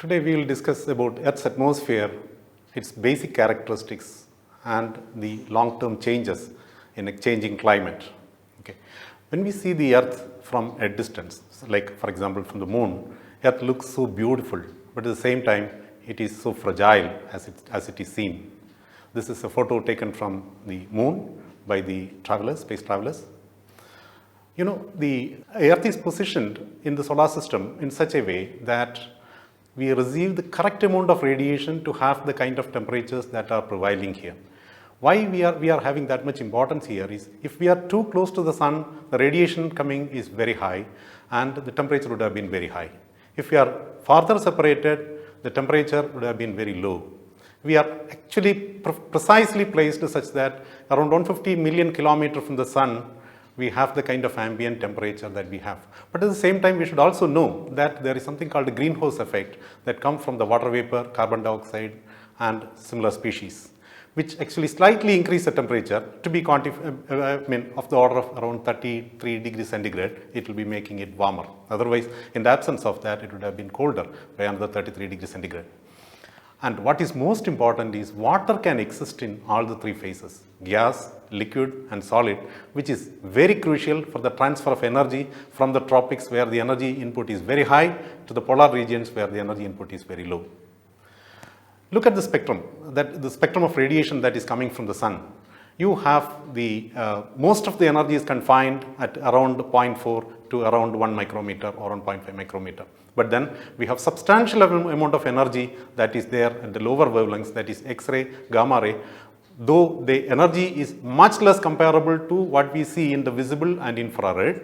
Today we will discuss about Earth's atmosphere, its basic characteristics and the long-term changes in a changing climate. Okay. When we see the Earth from a distance, like for example from the moon, Earth looks so beautiful, but at the same time it is so fragile as it is seen. This is a photo taken from the moon by the space travelers. You know, the Earth is positioned in the solar system in such a way that we receive the correct amount of radiation to have the kind of temperatures that are prevailing here. Why we are having that much importance here is if we are too close to the sun, the radiation coming is very high and the temperature would have been very high. If we are farther separated, the temperature would have been very low. We are actually precisely placed such that around 150 million kilometers from the sun, we have the kind of ambient temperature that we have. But at the same time, we should also know that there is something called a greenhouse effect that comes from the water vapor, carbon dioxide, and similar species, which actually slightly increase the temperature to be of the order of around 33 degrees centigrade. It will be making it warmer. Otherwise, in the absence of that, it would have been colder by another 33 degrees centigrade. And what is most important is water can exist in all the three phases, gas, liquid and solid, which is very crucial for the transfer of energy from the tropics where the energy input is very high to the polar regions where the energy input is very low. Look at the spectrum, the spectrum of radiation that is coming from the sun. You have most of the energy is confined at around 0.4 to around 1 micrometer or 1.5 micrometer. But then we have substantial amount of energy that is there at the lower wavelengths, that is X-ray, gamma ray, though the energy is much less comparable to what we see in the visible and infrared.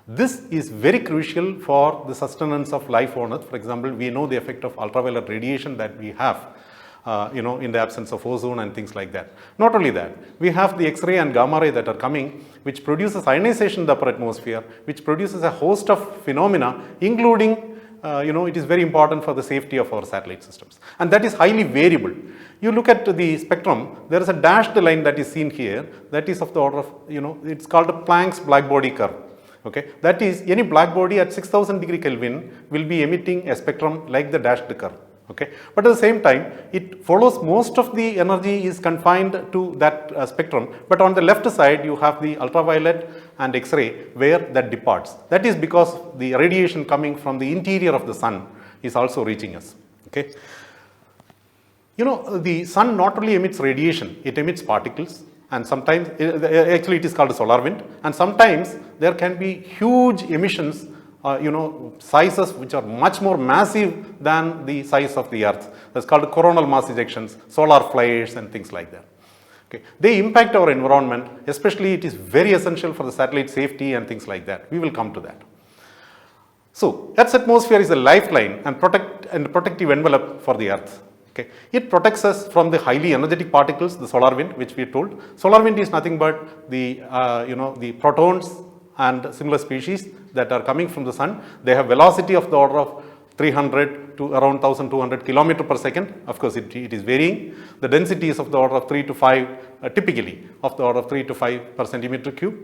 This is very crucial for the sustenance of life on Earth. For example, we know the effect of ultraviolet radiation that we have in the absence of ozone and things like that. Not only that, we have the X-ray and gamma ray that are coming, which produces ionization in the upper atmosphere, which produces a host of phenomena, including it is very important for the safety of our satellite systems. And that is highly variable. You look at the spectrum, there is a dashed line that is seen here, that is of the order of, it's called a Planck's black body curve. Okay, that is any black body at 6000 degree Kelvin will be emitting a spectrum like the dashed curve. Okay, but at the same time, it follows most of the energy is confined to that spectrum, but on the left side you have the ultraviolet and X-ray where that departs. That is because the radiation coming from the interior of the sun is also reaching us. Okay, the sun not only emits radiation, it emits particles, and sometimes actually it is called a solar wind, and sometimes there can be huge emissions, sizes which are much more massive than the size of the Earth. That's called coronal mass ejections, solar flares and things like that. Okay. They impact our environment, especially it is very essential for the satellite safety and things like that. We will come to that. So, Earth's atmosphere is a lifeline and protective envelope for the Earth. Okay. It protects us from the highly energetic particles, the solar wind, which we told. Solar wind is nothing but the protons and similar species that are coming from the sun. They have velocity of the order of 300 to around 1200 kilometers per second. Of course, it is varying. The density is of the order of 3 to 5, typically of the order of 3 to 5 per centimeter cube.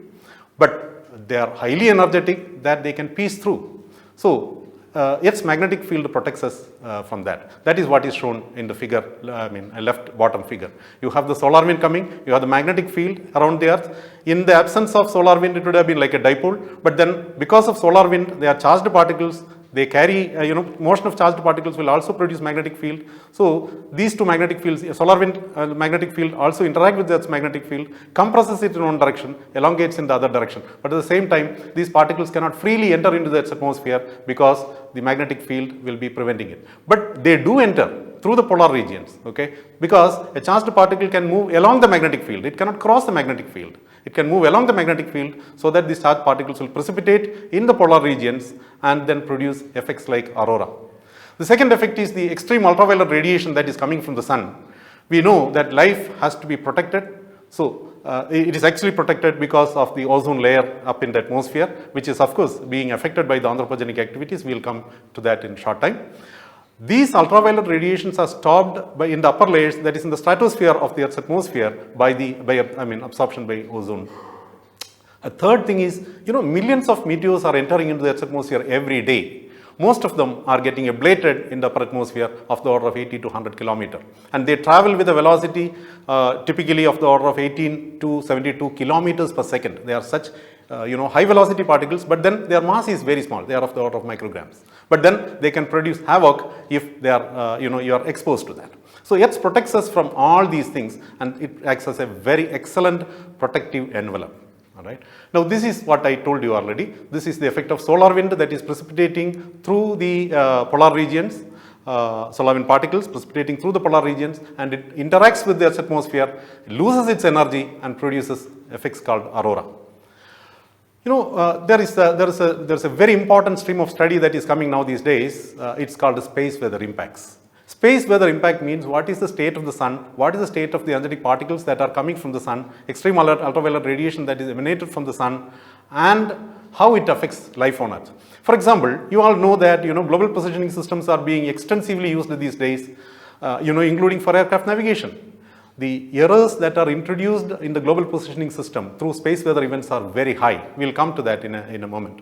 But they are highly energetic that they can pierce through. So, Earth's magnetic field protects us from that. That is what is shown in the figure, left bottom figure. You have the solar wind coming, you have the magnetic field around the Earth. In the absence of solar wind, it would have been like a dipole, but then because of solar wind, they are charged particles. They carry, motion of charged particles will also produce magnetic field. So, these two magnetic fields, solar wind magnetic field also interact with Earth's magnetic field, compresses it in one direction, elongates in the other direction. But at the same time, these particles cannot freely enter into the Earth's atmosphere because the magnetic field will be preventing it. But they do enter through the polar regions, okay? Because a charged particle can move along the magnetic field. It cannot cross the magnetic field. It can move along the magnetic field so that these charged particles will precipitate in the polar regions and then produce effects like aurora. The second effect is the extreme ultraviolet radiation that is coming from the sun. We know that life has to be protected. So, it is actually protected because of the ozone layer up in the atmosphere, which is of course being affected by the anthropogenic activities. We will come to that in short time. These ultraviolet radiations are stopped in the upper layers, that is in the stratosphere of the Earth's atmosphere by absorption by ozone. A third thing is, millions of meteors are entering into the Earth's atmosphere every day. most of them are getting ablated in the upper atmosphere of the order of 80 to 100 kilometer. And they travel with a velocity typically of the order of 18 to 72 kilometers per second. They are such high velocity particles, but then their mass is very small. They are of the order of micrograms. But then they can produce havoc if they are, you are exposed to that. So ERTS protects us from all these things, and it acts as a very excellent protective envelope. All right. Now this is what I told you already. This is the effect of solar wind that is precipitating through the polar regions. Solar wind particles precipitating through the polar regions, and it interacts with the Earth's atmosphere, loses its energy, and produces effects called aurora. There is a very important stream of study that is coming now these days. It's called space weather impacts. Space weather impact means what is the state of the sun, what is the state of the energetic particles that are coming from the sun, extreme ultraviolet radiation that is emanated from the sun, and how it affects life on Earth. For example, you all know that global positioning systems are being extensively used these days, including for aircraft navigation. The errors that are introduced in the global positioning system through space weather events are very high. We'll come to that in a moment.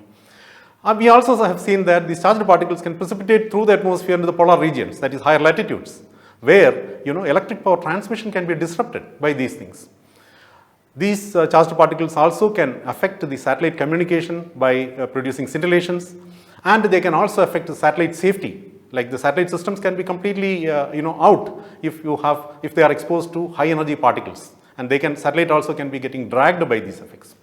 We also have seen that these charged particles can precipitate through the atmosphere into the polar regions, that is higher latitudes, where electric power transmission can be disrupted by these things. These charged particles also can affect the satellite communication by producing scintillations, and they can also affect the satellite safety. Like the satellite systems can be completely out if they are exposed to high energy particles, and satellite also can be getting dragged by these effects.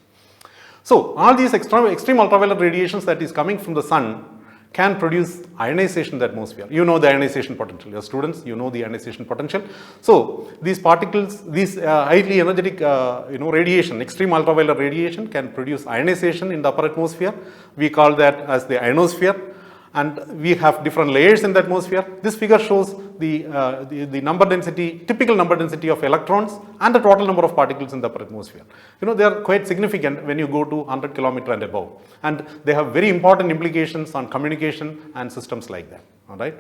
So all these extreme ultraviolet radiations that is coming from the sun can produce ionization in the atmosphere. You know the ionization potential. Your students, you know the ionization potential. So these particles, these highly energetic radiation, extreme ultraviolet radiation can produce ionization in the upper atmosphere. We call that as the ionosphere. And we have different layers in the atmosphere. This figure shows the number density, typical number density of electrons and the total number of particles in the upper atmosphere. They are quite significant when you go to 100 kilometer and above. And they have very important implications on communication and systems like that. All right.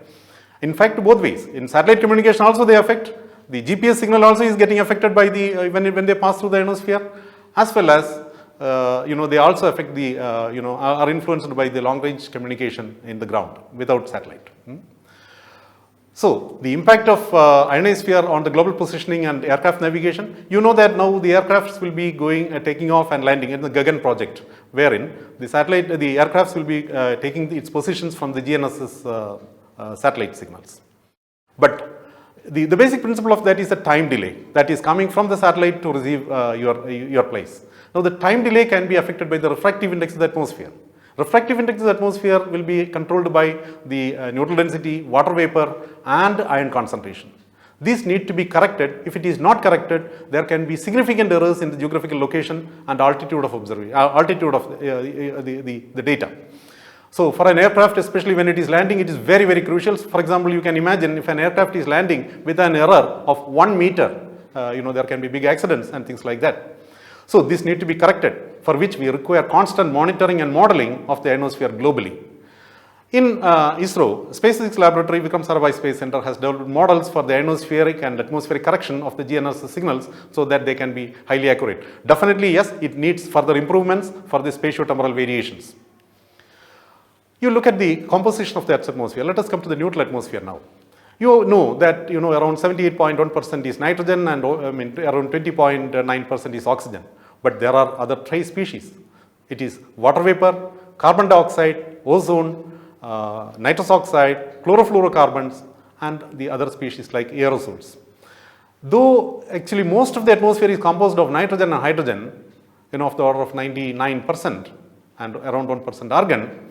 In fact, both ways. In satellite communication also they affect. The GPS signal also is getting affected by when they pass through the ionosphere, as well as they also affect the, are influenced by the long range communication in the ground without satellite. So the impact of ionosphere on the global positioning and aircraft navigation, that now the aircrafts will be taking off and landing in the Gagan project, wherein the aircrafts will be taking its positions from the GNSS satellite signals. But the basic principle of that is a time delay that is coming from the satellite to receive your place. Now the time delay can be affected by the refractive index of the atmosphere. Refractive index of the atmosphere will be controlled by the neutral density, water vapor, and ion concentration. These need to be corrected. If it is not corrected, there can be significant errors in the geographical location and altitude of the data. So for an aircraft, especially when it is landing, it is very, very crucial. For example, you can imagine if an aircraft is landing with an error of 1 meter, there can be big accidents and things like that. So this need to be corrected, for which we require constant monitoring and modeling of the ionosphere globally. In ISRO, Space Physics Laboratory, Vikram Sarabhai Space Center has developed models for the ionospheric and atmospheric correction of the GNSS signals so that they can be highly accurate. Definitely, yes, it needs further improvements for the spatiotemporal variations. You look at the composition of the Earth's atmosphere. Let us come to the neutral atmosphere now. You know that around 78.1% is nitrogen and around 20.9% is oxygen. But there are other trace species. It is water vapor, carbon dioxide, ozone, nitrous oxide, chlorofluorocarbons, and the other species like aerosols. Though actually most of the atmosphere is composed of nitrogen and hydrogen, of the order of 99% and around 1% argon,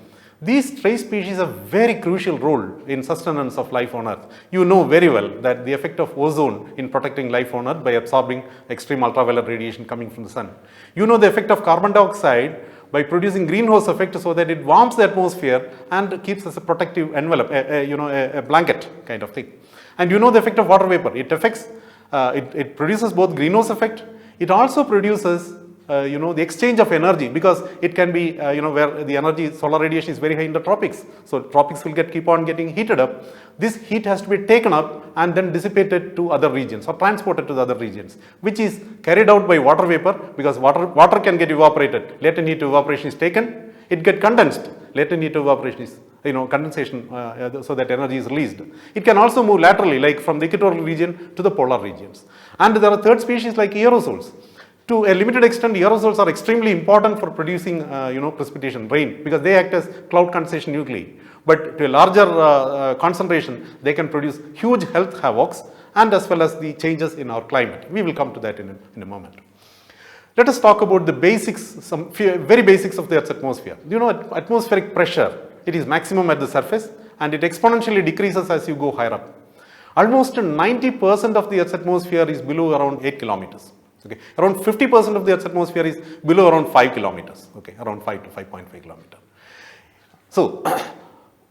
these trace species have very crucial role in sustenance of life on Earth. You know very well that the effect of ozone in protecting life on Earth by absorbing extreme ultraviolet radiation coming from the sun. You know the effect of carbon dioxide by producing greenhouse effect so that it warms the atmosphere and keeps as a protective envelope, a blanket kind of thing. And you know the effect of water vapor. It affects, it produces both greenhouse effect. It also produces the exchange of energy, because it can be, where the energy, solar radiation is very high in the tropics. So tropics will keep on getting heated up. This heat has to be taken up and then dissipated to other regions or transported to the other regions, which is carried out by water vapor, because water can get evaporated. Latent heat evaporation is taken, it gets condensed. Latent heat evaporation is condensation, so that energy is released. It can also move laterally, like from the equatorial region to the polar regions. And there are third species like aerosols. To a limited extent, aerosols are extremely important for producing, precipitation, rain, because they act as cloud condensation nuclei. But to a larger concentration, they can produce huge health havocs and as well as the changes in our climate. We will come to that in a moment. Let us talk about the basics, some very basics of the Earth's atmosphere. Atmospheric pressure, it is maximum at the surface and it exponentially decreases as you go higher up. Almost 90% of the Earth's atmosphere is below around 8 kilometers. Okay. Around 50% of the Earth's atmosphere is below around 5 kilometers, okay, around 5 to 5.5 kilometers. So,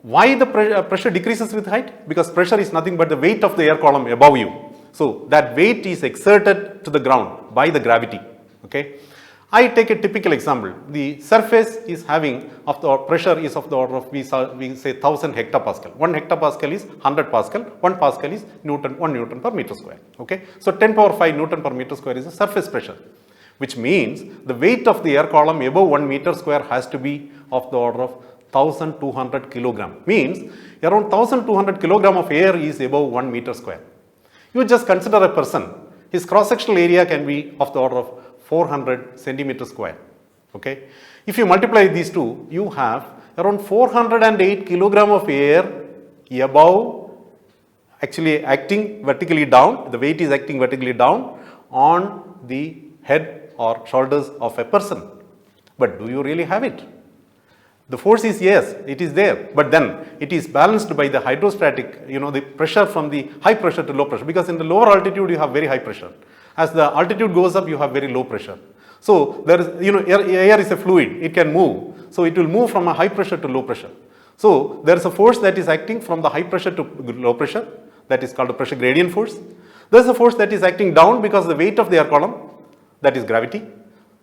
why the pressure decreases with height? Because pressure is nothing but the weight of the air column above you. So, that weight is exerted to the ground by the gravity. Okay. I take a typical example. The surface is having of the pressure is of the order of we say 1000 hectopascal. 1 hectopascal is 100 pascal. 1 pascal is 1 Newton per meter square. Okay. So 10 power 5 Newton per meter square is the surface pressure, which means the weight of the air column above 1 meter square has to be of the order of 1200 kilogram. Means around 1200 kilogram of air is above 1 meter square. You just consider a person. His cross-sectional area can be of the order of 400 centimeter square. Okay. If you multiply these two, you have around 408 kilogram of air above, actually acting vertically down. The weight is acting vertically down on the head or shoulders of a person. But do you really have it? The force is, yes, it is there, but then it is balanced by the hydrostatic, the pressure from the high pressure to low pressure, because in the lower altitude you have very high pressure. As the altitude goes up, you have very low pressure. So there is, air is a fluid, it can move. So it will move from a high pressure to low pressure. So there is a force that is acting from the high pressure to low pressure, that is called a pressure gradient force. There is a force that is acting down because of the weight of the air column, that is gravity.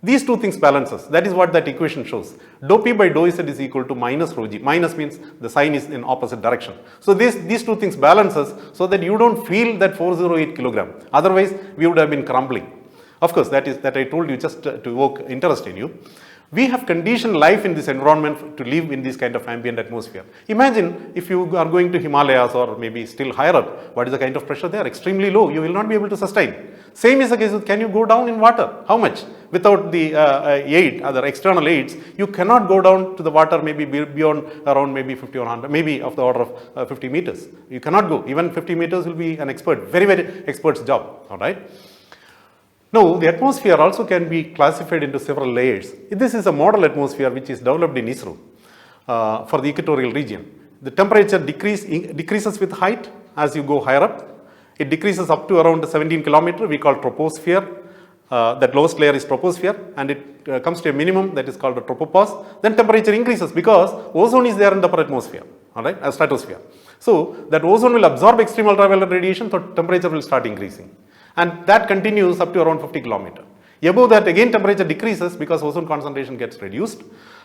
These two things balances. That is what that equation shows. Dou P by dou Z is equal to minus rho G. Minus means the sign is in opposite direction. So these two things balances so that you don't feel that 408 kilogram. Otherwise, we would have been crumbling. Of course, that I told you just to evoke interest in you. We have conditioned life in this environment to live in this kind of ambient atmosphere. Imagine if you are going to Himalayas or maybe still higher up, what is the kind of pressure there? Extremely low. You will not be able to sustain. Same is the case with, can you go down in water? How much? Without the other external aids, you cannot go down to the water maybe beyond around maybe 50 or 100, maybe of the order of 50 meters. You cannot go. Even 50 meters will be an expert, very, very expert's job. All right. Now, the atmosphere also can be classified into several layers. This is a model atmosphere which is developed in ISRO for the equatorial region. The temperature decreases with height as you go higher up. It decreases up to around 17 kilometers, we call troposphere. That lowest layer is troposphere, and it comes to a minimum that is called a tropopause. Then temperature increases because ozone is there in the upper atmosphere, all right, as stratosphere. So that ozone will absorb extreme ultraviolet radiation, so temperature will start increasing. And that continues up to around 50 kilometers. Above that, again temperature decreases because ozone concentration gets reduced,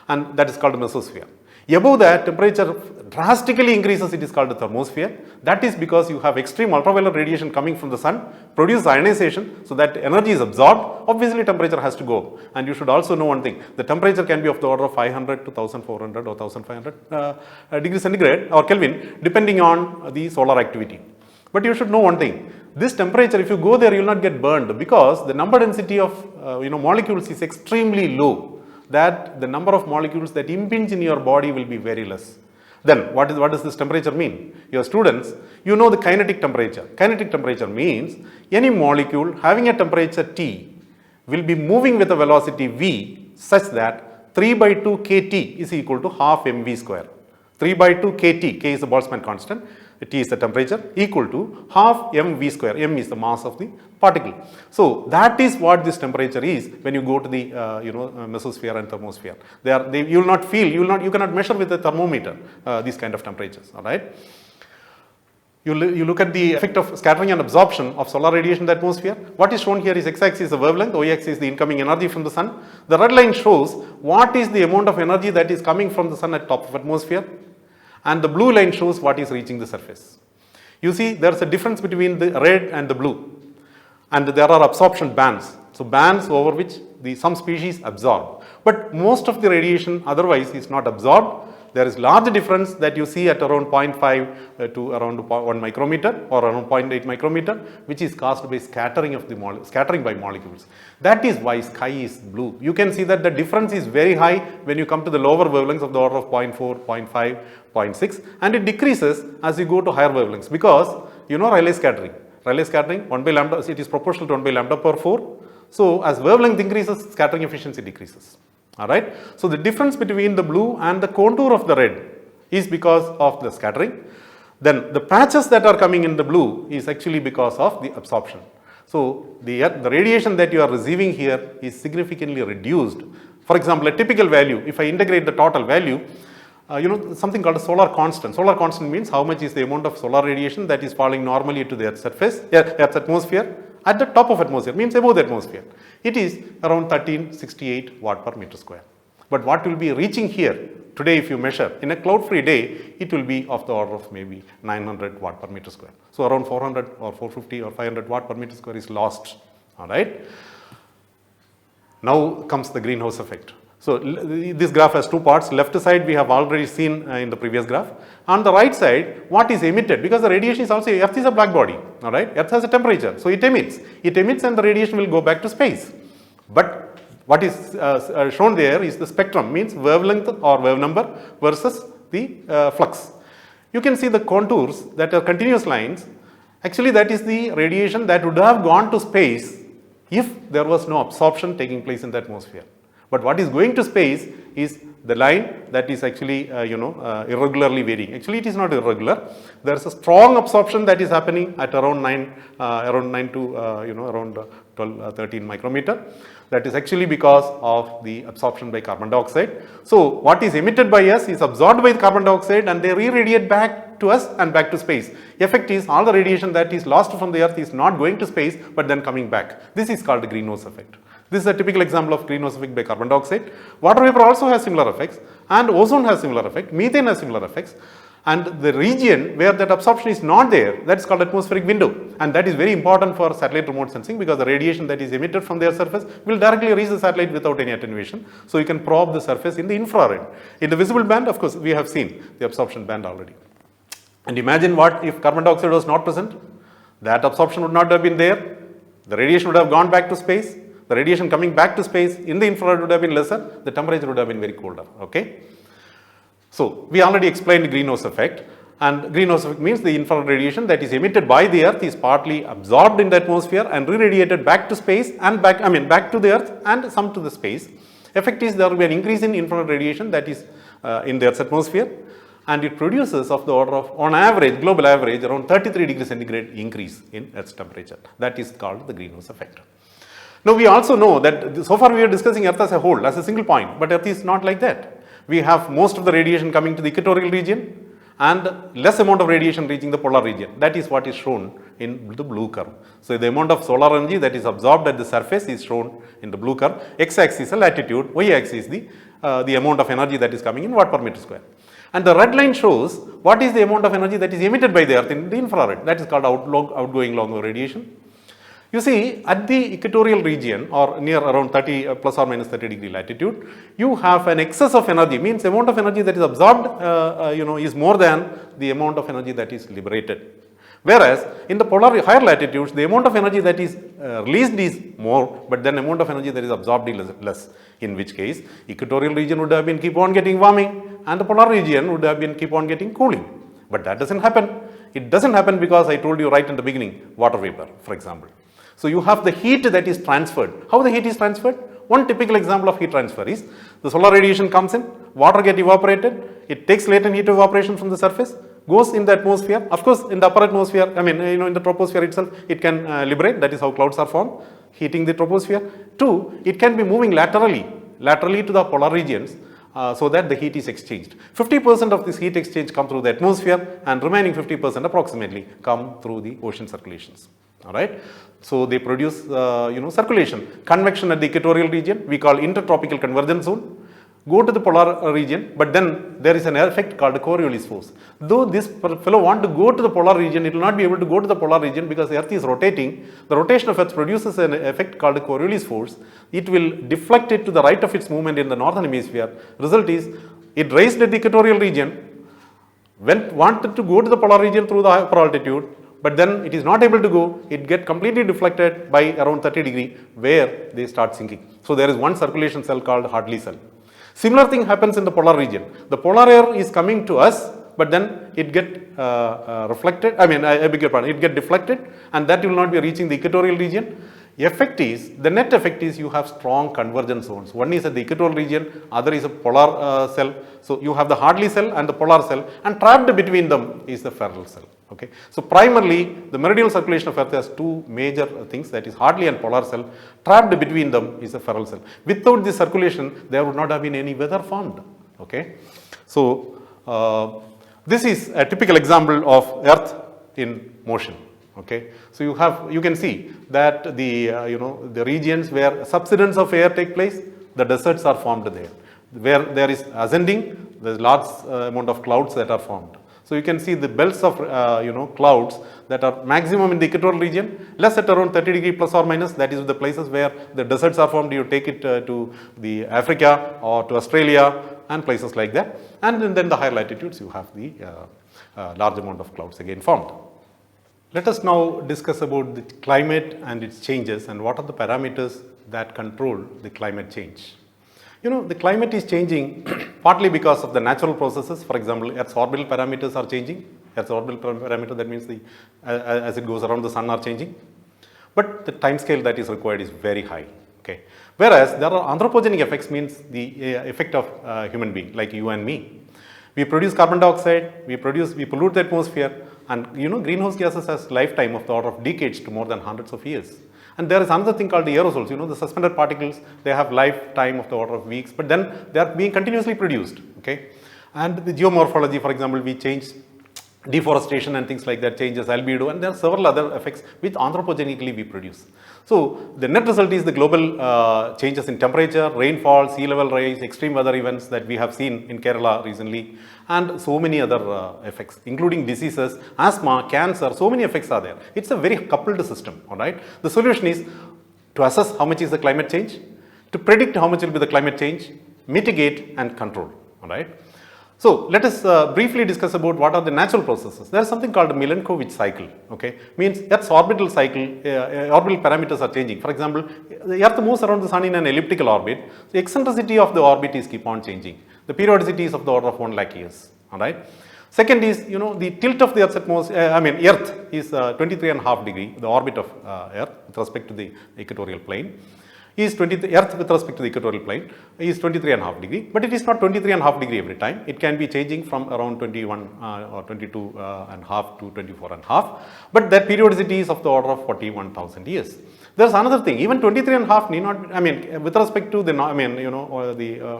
and that is called mesosphere. Above that, temperature drastically increases, it is called the thermosphere. That is because you have extreme ultraviolet radiation coming from the sun, produce ionization, so that energy is absorbed. Obviously, temperature has to go up. And you should also know one thing, the temperature can be of the order of 500 to 1400 or 1500 degrees centigrade or Kelvin, depending on the solar activity. But you should know one thing, this temperature, if you go there, you will not get burned because the number density of molecules is extremely low. That the number of molecules that impinge in your body will be very less. Then what does this temperature mean? Your students, you know the kinetic temperature. Kinetic temperature means any molecule having a temperature T will be moving with a velocity V such that 3 by 2 kT is equal to half mv square. 3 by 2 kT, K is the Boltzmann constant, T is the temperature, equal to half mv square. M is the mass of the particle. So that is what this temperature is when you go to the mesosphere and thermosphere. You will not feel, you cannot measure with a thermometer these kind of temperatures. All right. You look at the effect of scattering and absorption of solar radiation in the atmosphere. What is shown here is x-axis is the wavelength, y-axis is the incoming energy from the sun. The red line shows what is the amount of energy that is coming from the sun at top of atmosphere. And the blue line shows what is reaching the surface. You see there is a difference between the red and the blue, and there are absorption bands. So bands over which some species absorb, but most of the radiation otherwise is not absorbed. there is large difference that you see at around 0.5 to around 1 micrometer or around 0.8 micrometer, which is caused by scattering of the scattering by molecules. That is why sky is blue. You can see that the difference is very high when you come to the lower wavelengths of the order of 0.4, 0.5, 0.6, and it decreases as you go to higher wavelengths, because you know Rayleigh scattering. Rayleigh scattering 1 by lambda, it is proportional to 1 by lambda power 4. So as wavelength increases, scattering efficiency decreases. All right. So the difference between the blue and the contour of the red is because of the scattering. Then the patches that are coming in the blue is actually because of the absorption. So the radiation that you are receiving here is significantly reduced. For example, a typical value, if I integrate the total value, you know, something called a solar constant. Solar constant means how much is the amount of solar radiation that is falling normally to the Earth's surface, Earth's atmosphere, at the top of atmosphere, means above the atmosphere. It is around 1368 watt per meter square. But what will be reaching here today, if you measure in a cloud-free day, it will be of the order of maybe 900 watt per meter square. So around 400 or 450 or 500 watt per meter square is lost. All right. Now comes the greenhouse effect. So this graph has two parts. Left side we have already seen in the previous graph. On the right side, what is emitted, because the radiation is also, Earth is a black body, all right. Earth has a temperature, so it emits and the radiation will go back to space. But what is shown there is the spectrum, means wavelength or wave number versus the flux. You can see the contours that are continuous lines. Actually, that is the radiation that would have gone to space if there was no absorption taking place in the atmosphere. But what is going to space is the line that is actually irregularly varying. Actually, it is not irregular. There is a strong absorption that is happening at around 9 to around 12, 13 micrometer. That is actually because of the absorption by carbon dioxide. So what is emitted by us is absorbed by the carbon dioxide, and they re-radiate back to us and back to space. Effect is all the radiation that is lost from the Earth is not going to space but then coming back. This is called the greenhouse effect. This is a typical example of greenhouse effect by carbon dioxide. Water vapor also has similar effects, and ozone has similar effect, methane has similar effects. And the region where that absorption is not there, that is called atmospheric window, and that is very important for satellite remote sensing, because the radiation that is emitted from their surface will directly reach the satellite without any attenuation. So you can probe the surface in the infrared. In the visible band, of course, we have seen the absorption band already. And imagine what if carbon dioxide was not present? That absorption would not have been there. The radiation would have gone back to space. The radiation coming back to space in the infrared would have been lesser. The temperature would have been very colder. Okay. So we already explained the greenhouse effect, and greenhouse effect means the infrared radiation that is emitted by the Earth is partly absorbed in the atmosphere and re-radiated back to space and back to the Earth and some to the space. Effect is there will be an increase in infrared radiation that is in the Earth's atmosphere, and it produces of the order of, on average, global average, around 33 degrees centigrade increase in Earth's temperature. That is called the greenhouse effect. Now we also know that so far we are discussing Earth as a whole, as a single point, but Earth is not like that. We have most of the radiation coming to the equatorial region and less amount of radiation reaching the polar region. That is what is shown in the blue curve. So the amount of solar energy that is absorbed at the surface is shown in the blue curve. X-axis is the latitude, Y-axis is the amount of energy that is coming in watt per meter square. And the red line shows what is the amount of energy that is emitted by the Earth in the infrared. That is called outgoing long wave radiation. You see, at the equatorial region or near around 30 plus or minus 30 degree latitude, you have an excess of energy, means the amount of energy that is absorbed is more than the amount of energy that is liberated. Whereas in the polar higher latitudes, the amount of energy that is released is more, but then amount of energy that is absorbed is less. In which case, equatorial region would have been keep on getting warming, and the polar region would have been keep on getting cooling. But that doesn't happen. It doesn't happen because I told you right in the beginning, water vapor, for example. So you have the heat that is transferred. How the heat is transferred? One typical example of heat transfer is the solar radiation comes in, water gets evaporated, it takes latent heat evaporation from the surface, goes in the atmosphere. Of course, in the upper atmosphere, in the troposphere itself, it can liberate. That is how clouds are formed, heating the troposphere. Two, it can be moving laterally to the polar regions. So that the heat is exchanged. 50% of this heat exchange come through the atmosphere, and remaining 50% approximately come through the ocean circulations. All right. So they produce circulation. Convection at the equatorial region we call intertropical convergence zone. Go to the polar region, but then there is an effect called the Coriolis force. Though this fellow want to go to the polar region, it will not be able to go to the polar region because the Earth is rotating. The rotation of Earth produces an effect called the Coriolis force. It will deflect it to the right of its movement in the northern hemisphere. Result is it raised at the equatorial region, wanted to go to the polar region through the upper altitude, but then it is not able to go, it get completely deflected by around 30 degree where they start sinking. So there is one circulation cell called Hartley cell. Similar thing happens in the polar region. The polar air is coming to us, but then it get reflected, I beg your pardon, it get deflected, and that will not be reaching the equatorial region. The net effect is you have strong convergence zones. One is at the equatorial region, other is a polar cell. So you have the Hartley cell and the polar cell, and trapped between them is the Ferrel cell. Okay. So primarily the meridional circulation of Earth has two major things, that is Hartley and polar cell. Trapped between them is the Ferrel cell. Without this circulation, there would not have been any weather formed. Okay. So this is a typical example of Earth in motion. Okay. So you can see that the regions where subsidence of air take place, the deserts are formed there. Where there is ascending, there is large amount of clouds that are formed. So you can see the belts of clouds that are maximum in the equatorial region, less at around 30 degree plus or minus. That is the places where the deserts are formed. You take it to the Africa or to Australia and places like that. And then the higher latitudes, you have the large amount of clouds again formed. Let us now discuss about the climate and its changes and what are the parameters that control the climate change. The climate is changing partly because of the natural processes. For example, Earth's orbital parameters are changing. Earth's orbital parameter, that means as it goes around the sun, are changing. But the time scale that is required is very high. Okay. Whereas there are anthropogenic effects, means the effect of human being like you and me. We produce carbon dioxide, we pollute the atmosphere, and greenhouse gases has lifetime of the order of decades to more than hundreds of years. And there is another thing called the aerosols, the suspended particles, they have lifetime of the order of weeks, but then they are being continuously produced. Okay. And the geomorphology, for example, we change deforestation and things like that, changes albedo, and there are several other effects which anthropogenically we produce. So the net result is the global changes in temperature, rainfall, sea level rise, extreme weather events that we have seen in Kerala recently, and so many other effects, including diseases, asthma, cancer, so many effects are there. It's a very coupled system, all right. The solution is to assess how much is the climate change, to predict how much will be the climate change, mitigate and control, all right. So let us briefly discuss about what are the natural processes. There is something called Milankovitch cycle. Okay, means Earth's orbital cycle, orbital parameters are changing. For example, the Earth moves around the Sun in an elliptical orbit. The eccentricity of the orbit is keep on changing. The periodicity is of the order of 1 lakh years. All right. Second is, the tilt of the Earth's atmosphere. Earth is 23.5 degree. The orbit of Earth with respect to the equatorial plane is Earth with respect to the equatorial plane is 23.5 degree, but it is not 23.5 degree every time. It can be changing from around 21 or 22.5 to 24.5, but that periodicity is of the order of 41,000 years. There's another thing, even 23.5 need not, with respect to the,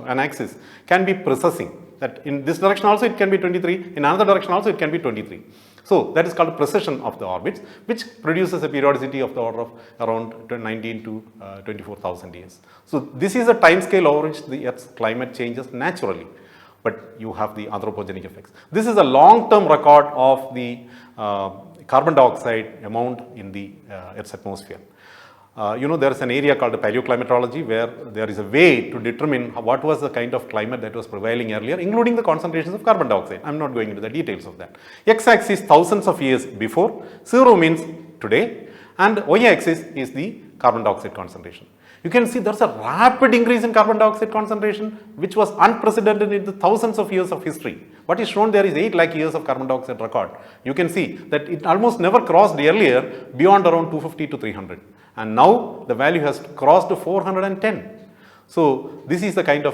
an axis can be precessing. That in this direction also it can be 23, in another direction also it can be 23. So that is called precession of the orbits, which produces a periodicity of the order of around 19 to 24,000 years. So this is a time scale over which the Earth's climate changes naturally, but you have the anthropogenic effects. This is a long-term record of the carbon dioxide amount in the Earth's atmosphere. There is an area called paleoclimatology where there is a way to determine what was the kind of climate that was prevailing earlier, including the concentrations of carbon dioxide. I am not going into the details of that. X-axis thousands of years before, 0 means today, and Y-axis is the carbon dioxide concentration. You can see there is a rapid increase in carbon dioxide concentration which was unprecedented in the thousands of years of history. What is shown there is 8 lakh years of carbon dioxide record. You can see that it almost never crossed earlier beyond around 250 to 300. And now the value has crossed to 410. So this is the kind of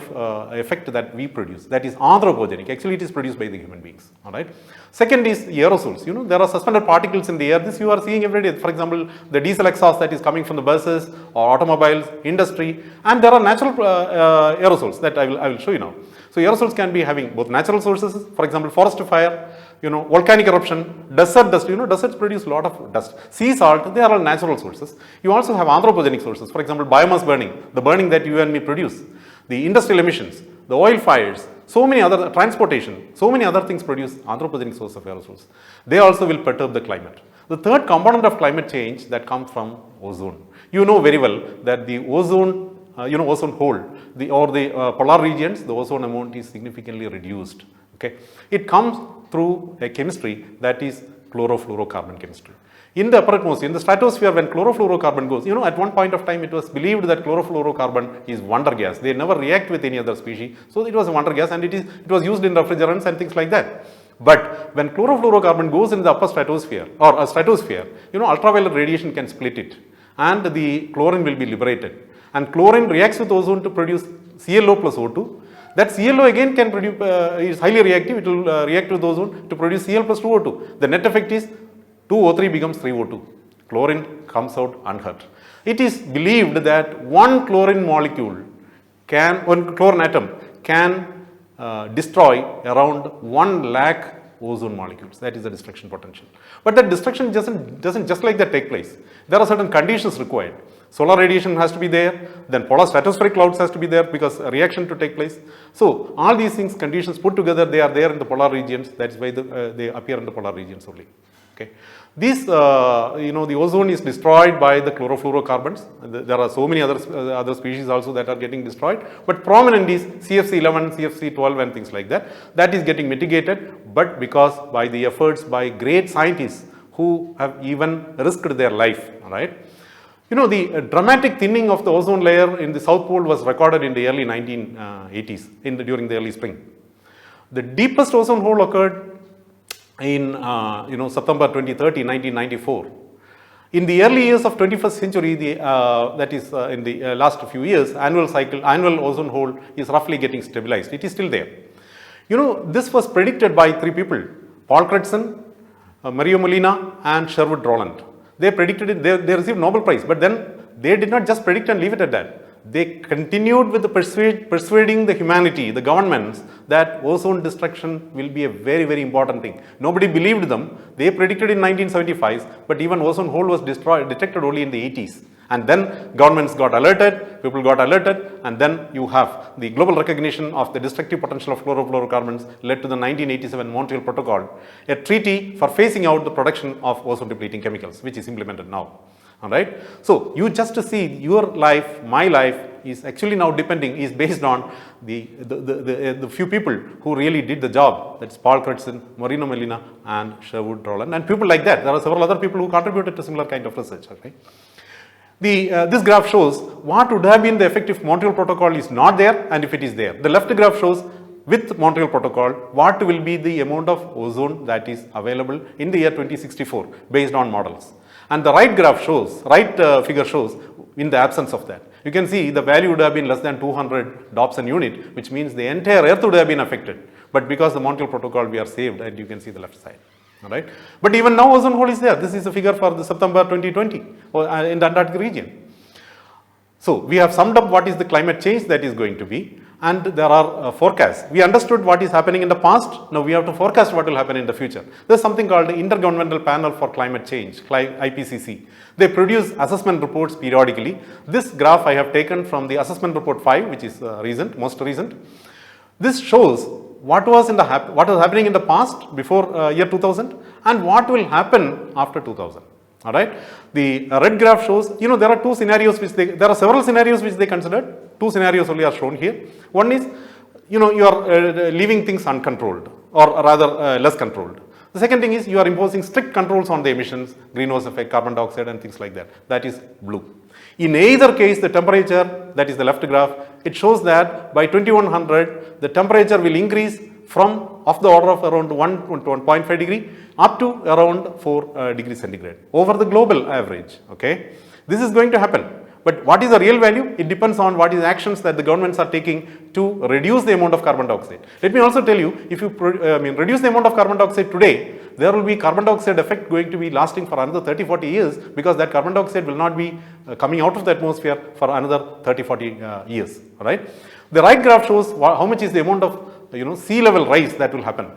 effect that we produce, that is anthropogenic. Actually it is produced by the human beings. All right. Second is aerosols. There are suspended particles in the air. This you are seeing every day. For example, the diesel exhaust that is coming from the buses or automobiles, industry, and there are natural aerosols that I will show you now. So aerosols can be having both natural sources, for example, forest fire, volcanic eruption, desert dust. Deserts produce a lot of dust. Sea salt, they are all natural sources. You also have anthropogenic sources. For example, biomass burning, the burning that you and me produce, the industrial emissions, the oil fires, so many other transportation, so many other things produce anthropogenic source of aerosols. They also will perturb the climate. The third component of climate change that comes from ozone. You know very well that the ozone ozone hole, or the polar regions, the ozone amount is significantly reduced. Okay, it comes through a chemistry that is chlorofluorocarbon chemistry. In the upper atmosphere, in the stratosphere, when chlorofluorocarbon goes, at one point of time it was believed that chlorofluorocarbon is wonder gas. They never react with any other species, so it was a wonder gas, and it was used in refrigerants and things like that. But when chlorofluorocarbon goes in the upper stratosphere or a stratosphere, ultraviolet radiation can split it, and the chlorine will be liberated. And chlorine reacts with ozone to produce ClO plus O2. That ClO again can produce, is highly reactive, it will react with ozone to produce Cl plus 2O2. The net effect is 2O3 becomes 3O2. Chlorine comes out unhurt. It is believed that one chlorine atom can destroy around 1 lakh ozone molecules. That is the destruction potential. But that destruction doesn't just like that take place. There are certain conditions required. Solar radiation has to be there, then polar stratospheric clouds has to be there because a reaction to take place. So all these things, conditions put together, they are there in the polar regions. That's why they appear in the polar regions only. Okay. These, the ozone is destroyed by the chlorofluorocarbons. There are so many other species also that are getting destroyed, but prominent is CFC11, CFC12 and things like that. That is getting mitigated, but because by the efforts by great scientists who have even risked their life, right? The dramatic thinning of the ozone layer in the South Pole was recorded in the early 1980s, during the early spring. The deepest ozone hole occurred in September 2030, 1994. In the early years of 21st century, that is in the last few years, annual ozone hole is roughly getting stabilized. It is still there. This was predicted by 3 people, Paul Crutzen, Mario Molina and Sherwood Rowland. They predicted it, they received Nobel Prize, but then they did not just predict and leave it at that. They continued with persuading the humanity, the governments, that ozone destruction will be a very, very important thing. Nobody believed them. They predicted in 1975, but even ozone hole was detected only in the 80s. And then governments got alerted, people got alerted, and then you have the global recognition of the destructive potential of chlorofluorocarbons led to the 1987 Montreal Protocol, a treaty for phasing out the production of ozone depleting chemicals, which is implemented now. All right. So you just to see your life, my life is actually now is based on the few people who really did the job. That's Paul Crutzen, Mario Molina, and Sherwood Rowland, and people like that. There are several other people who contributed to similar kind of research. Okay. This graph shows what would have been the effect if Montreal Protocol is not there and if it is there. The left graph shows with Montreal Protocol what will be the amount of ozone that is available in the year 2064 based on models. And the right graph shows, figure shows in the absence of that. You can see the value would have been less than 200 Dobson unit, which means the entire Earth would have been affected. But because the Montreal Protocol, we are saved, and you can see the left side. All right. But even now ozone hole is there. This is a figure for the September 2020 in the Antarctic region. So we have summed up what is the climate change that is going to be, and there are forecasts. We understood what is happening in the past. Now we have to forecast what will happen in the future. There is something called the Intergovernmental Panel for Climate Change, IPCC. They produce assessment reports periodically. This graph I have taken from the assessment report 5, which is most recent. This shows what was happening in the past before year 2000 and what will happen after 2000. All right. The red graph shows, there are two scenarios there are several scenarios which they considered. Two scenarios only are shown here. One is, you are leaving things uncontrolled or rather less controlled. The second thing is you are imposing strict controls on the emissions, greenhouse effect, carbon dioxide and things like that. That is blue. In either case, the temperature, that is the left graph, it shows that by 2100, the temperature will increase from of the order of around 1 to 1.5 degree up to around 4 degrees centigrade over the global average. Okay, this is going to happen. But what is the real value? It depends on what is actions that the governments are taking to reduce the amount of carbon dioxide. Let me also tell you, if you reduce the amount of carbon dioxide today, there will be carbon dioxide effect going to be lasting for another 30-40 years because that carbon dioxide will not be coming out of the atmosphere for another 30-40 years. Right? The right graph shows how much is the amount of sea level rise that will happen.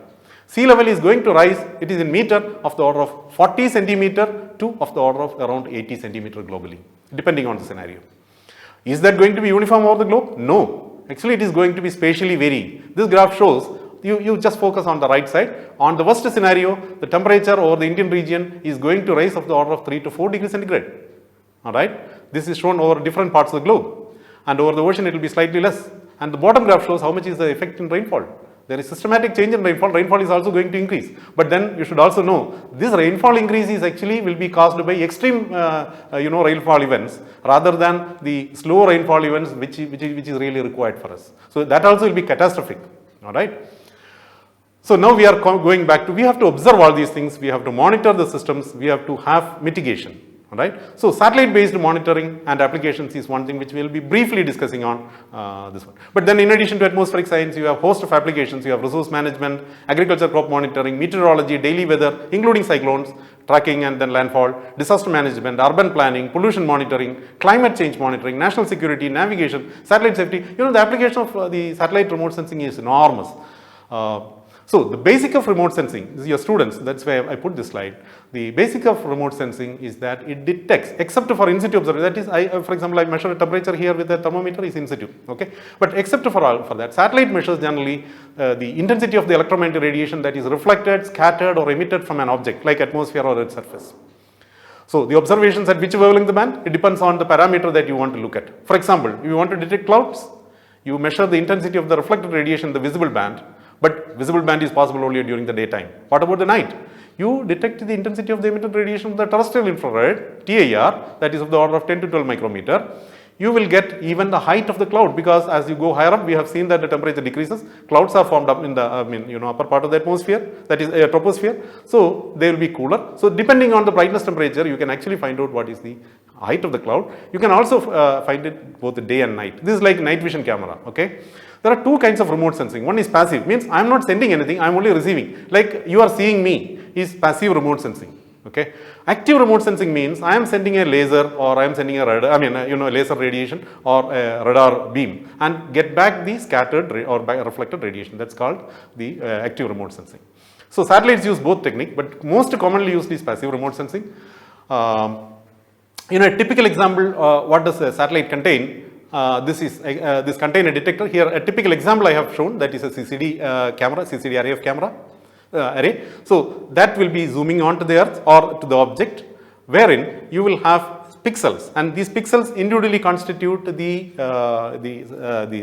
Sea level is going to rise, it is in meter of the order of 40 centimeter to of the order of around 80 centimeter globally, depending on the scenario. Is that going to be uniform over the globe? No. Actually, it is going to be spatially varying. This graph shows, you just focus on the right side. On the worst scenario, the temperature over the Indian region is going to rise of the order of 3 to 4 degrees centigrade. All right. This is shown over different parts of the globe. and over the ocean it will be slightly less. And the bottom graph shows how much is the effect in rainfall. There is systematic change in rainfall. Rainfall is also going to increase. But then you should also know this rainfall increase is actually will be caused by extreme rainfall events rather than the slow rainfall events which is really required for us. So that also will be catastrophic. All right. So now we are going back to, we have to observe all these things, we have to monitor the systems, we have to have mitigation. Right? So satellite based monitoring and applications is one thing which we will be briefly discussing on this one. But then in addition to atmospheric science, you have host of applications, you have resource management, agriculture crop monitoring, meteorology, daily weather, including cyclones, tracking and then landfall, disaster management, urban planning, pollution monitoring, climate change monitoring, national security, navigation, satellite safety. The application of the satellite remote sensing is enormous. So the basic of remote sensing, this is your students, that's why I put this slide. The basic of remote sensing is that it detects, except for in situ observation, that is, for example, I measure a temperature here with a thermometer is in situ, okay? But except for that, satellite measures generally the intensity of the electromagnetic radiation that is reflected, scattered or emitted from an object like atmosphere or its surface. So the observations at which wavelength the band, it depends on the parameter that you want to look at. For example, if you want to detect clouds, you measure the intensity of the reflected radiation in the visible band. But visible band is possible only during the daytime. What about the night? You detect the intensity of the emitted radiation of the terrestrial infrared, TIR, that is of the order of 10 to 12 micrometer. You will get even the height of the cloud, because as you go higher up, we have seen that the temperature decreases. Clouds are formed up in the upper part of the atmosphere, that is troposphere. So they will be cooler. So depending on the brightness temperature, you can actually find out what is the height of the cloud. You can also find it both day and night. This is like night vision camera. Okay. There are two kinds of remote sensing. One is passive, means I am not sending anything, I am only receiving. Like you are seeing me is passive remote sensing. Okay. Active remote sensing means I am sending a laser or I am sending a radar, laser radiation or a radar beam and get back the scattered or reflected radiation. That's called the active remote sensing. So satellites use both technique, but most commonly used is passive remote sensing. A typical example, what does a satellite contain? This contain a detector. Here a typical example I have shown, that is a CCD camera, CCD array of camera array. So that will be zooming onto the earth or to the object, wherein you will have pixels, and these pixels individually constitute the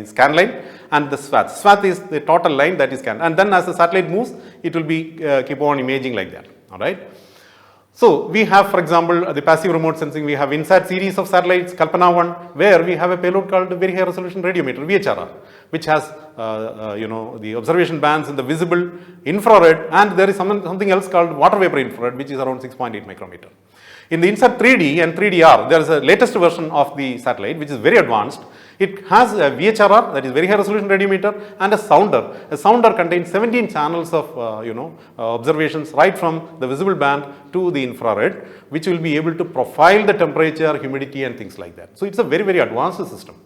scan line and the swath. Swath is the total line that is scanned, and then as the satellite moves, it will be keep on imaging like that. All right. So we have, for example, the passive remote sensing. We have INSAT series of satellites, Kalpana 1, where we have a payload called Very High Resolution Radiometer, VHRR, which has the observation bands in the visible, infrared, and there is something else called water vapor infrared, which is around 6.8 micrometer. In the INSAT 3D and 3DR, there is a latest version of the satellite which is very advanced. It has a VHRR, that is Very High Resolution Radiometer, and a sounder. A sounder contains 17 channels of observations right from the visible band to the infrared, which will be able to profile the temperature, humidity, and things like that. So it's a very, very advanced system.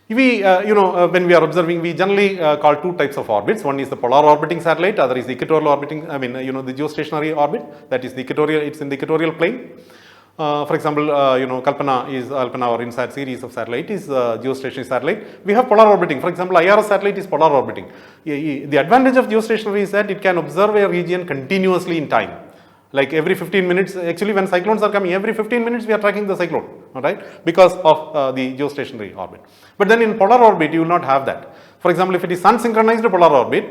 We, when we are observing, we generally call two types of orbits. One is the polar orbiting satellite, other is the equatorial orbiting, the geostationary orbit, that is the equatorial, it's in the equatorial plane. For example, Kalpana or INSAT series of satellite is geostationary satellite. We have polar orbiting. For example, IRS satellite is polar orbiting. The advantage of geostationary is that it can observe a region continuously in time. Like every 15 minutes, actually when cyclones are coming, every 15 minutes we are tracking the cyclone, all right, because of the geostationary orbit. But then in polar orbit, you will not have that. For example, if it is sun synchronized polar orbit,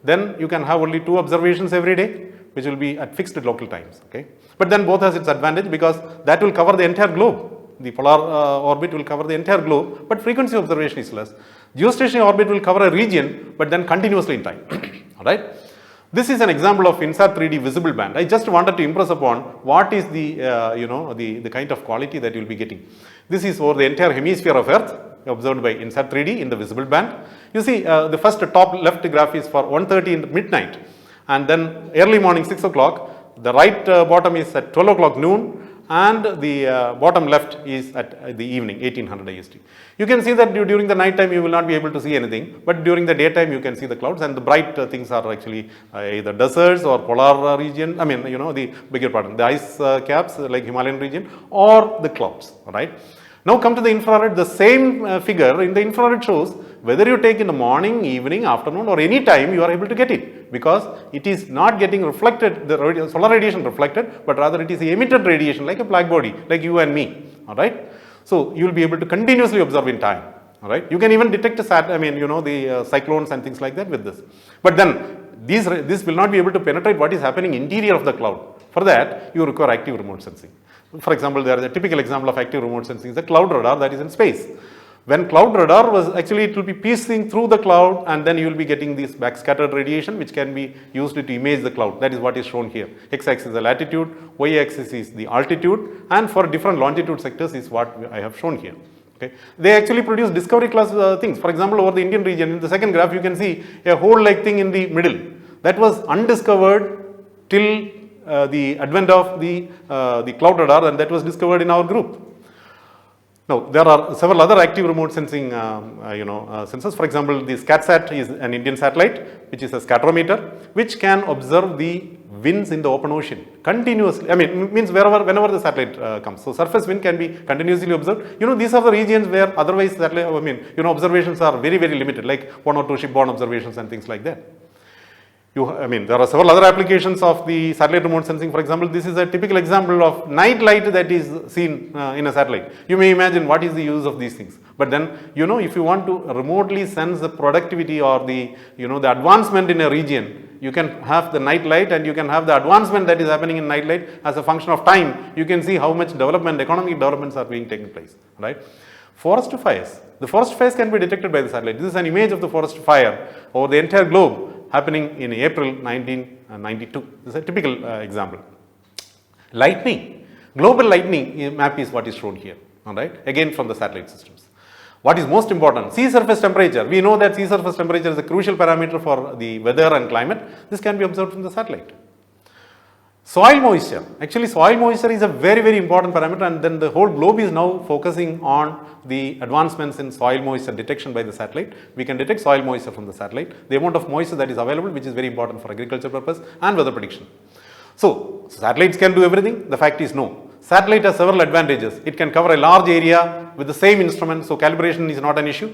then you can have only 2 observations every day, which will be at fixed local times, okay. But then both has its advantage, because that will cover the entire globe. The polar orbit will cover the entire globe, but frequency observation is less. Geostationary orbit will cover a region, but then continuously in time, all right. This is an example of INSAT 3D visible band. I just wanted to impress upon what is the, the kind of quality that you will be getting. This is over the entire hemisphere of Earth, observed by INSAT 3D in the visible band. You see, the first top left graph is for 1:30 in the midnight, and then early morning 6 o'clock. The right bottom is at 12 o'clock noon, and the bottom left is at the evening, 1800 IST. You can see that during the night time you will not be able to see anything, but during the daytime you can see the clouds, and the bright things are actually either deserts or polar region, the bigger part, the ice caps like Himalayan region, or the clouds, right. Now come to the infrared. The same figure in the infrared shows whether you take in the morning, evening, afternoon, or any time, you are able to get it, because it is not getting reflected, the solar radiation reflected, but rather it is emitted radiation like a black body, like you and me, all right. So you will be able to continuously observe in time. All right. You can even detect the cyclones and things like that with this. But then this will not be able to penetrate what is happening interior of the cloud. For that, you require active remote sensing. For example, there is a typical example of active remote sensing is the cloud radar that is in space. When cloud radar was actually, it will be piercing through the cloud, and then you will be getting this backscattered radiation which can be used to image the cloud. That is what is shown here. X-axis is the latitude, y-axis is the altitude, and for different longitude sectors is what I have shown here. Okay. They actually produce discovery class things. For example, over the Indian region, in the second graph, you can see a hole like thing in the middle. That was undiscovered till the advent of the cloud radar, and that was discovered in our group. Now, there are several other active remote sensing sensors. For example, the SCATSat is an Indian satellite, which is a scatterometer, which can observe the winds in the open ocean continuously. I mean, means whenever the satellite comes. So surface wind can be continuously observed. These are the regions where otherwise satellite, observations are very, very limited, like 1 or 2 shipborne observations and things like that. There are several other applications of the satellite remote sensing. For example, this is a typical example of night light that is seen in a satellite. You may imagine what is the use of these things. But then, if you want to remotely sense the productivity or the advancement in a region, you can have the night light and you can have the advancement that is happening in night light as a function of time. You can see how much development, economic developments are being taken place, right? Forest fires. The forest fires can be detected by the satellite. This is an image of the forest fire over the entire globe happening in April 1992. This is a typical example. Lightning. Global lightning map is what is shown here. All right. Again from the satellite systems. What is most important? Sea surface temperature. We know that sea surface temperature is a crucial parameter for the weather and climate. This can be observed from the satellite. Soil moisture. Actually, soil moisture is a very, very important parameter, and then the whole globe is now focusing on the advancements in soil moisture detection by the satellite. We can detect soil moisture from the satellite, the amount of moisture that is available, which is very important for agriculture purpose and weather prediction. So, satellites can do everything? The fact is no. Satellite has several advantages. It can cover a large area with the same instrument, so calibration is not an issue.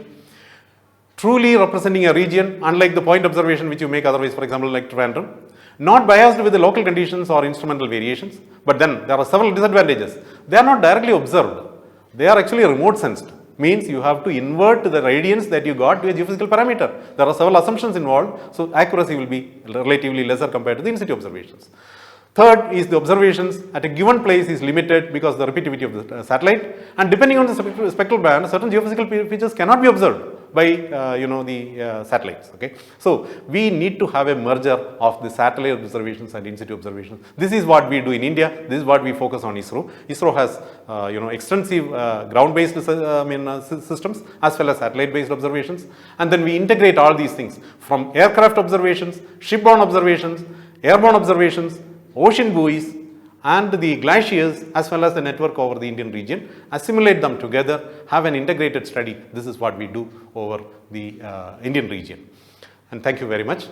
Truly representing a region, unlike the point observation which you make otherwise, for example, like Trivandrum. Not biased with the local conditions or instrumental variations, but then there are several disadvantages. They are not directly observed. They are actually remote sensed. Means you have to invert the radiance that you got to a geophysical parameter. There are several assumptions involved, so accuracy will be relatively lesser compared to the in-situ observations. Third is the observations at a given place is limited because of the repeativity of the satellite, and depending on the spectral band, certain geophysical features cannot be observed by the satellites. Okay, so we need to have a merger of the satellite observations and in-situ observations. This is what we do in India. This is what we focus on ISRO. ISRO has extensive ground-based systems as well as satellite-based observations, and then we integrate all these things from aircraft observations, shipborne observations, airborne observations, ocean buoys, and the glaciers as well as the network over the Indian region, assimilate them together, have an integrated study. This is what we do over the Indian region. And thank you very much.